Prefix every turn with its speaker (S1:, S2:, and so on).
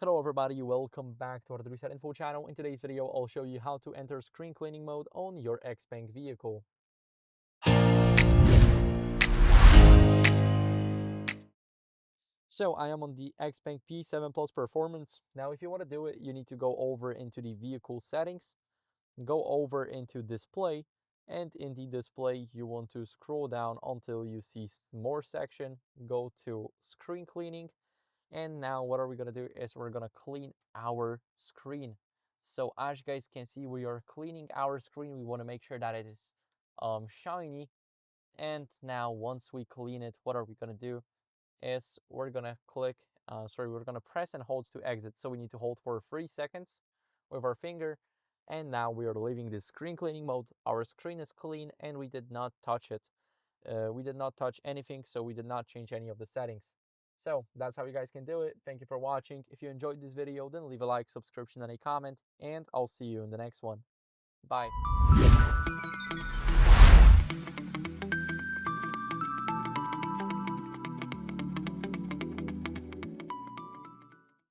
S1: Hello everybody, welcome back to our Reset Info channel. In today's video, I'll show you how to enter screen cleaning mode on your XPeng vehicle. So I am on the XPeng P7 Plus Performance. Now if you want to do it, you need to go over into the vehicle settings, go over into display, and in the display you want to scroll down until you see more section, go to screen cleaning. And now what are we going to do is we're going to clean our screen. So as you guys can see, we are cleaning our screen. We want to make sure that it is shiny. And now once we clean it, what are we going to do is we're going to we're going to press and hold to exit. So we need to hold for 3 seconds with our finger. And now we are leaving the screen cleaning mode. Our screen is clean and we did not touch it. We did not touch anything, so we did not change any of the settings. So that's how you guys can do it. Thank you for watching. If you enjoyed this video, then leave a like, subscription, and a comment, and I'll see you in the next one. Bye.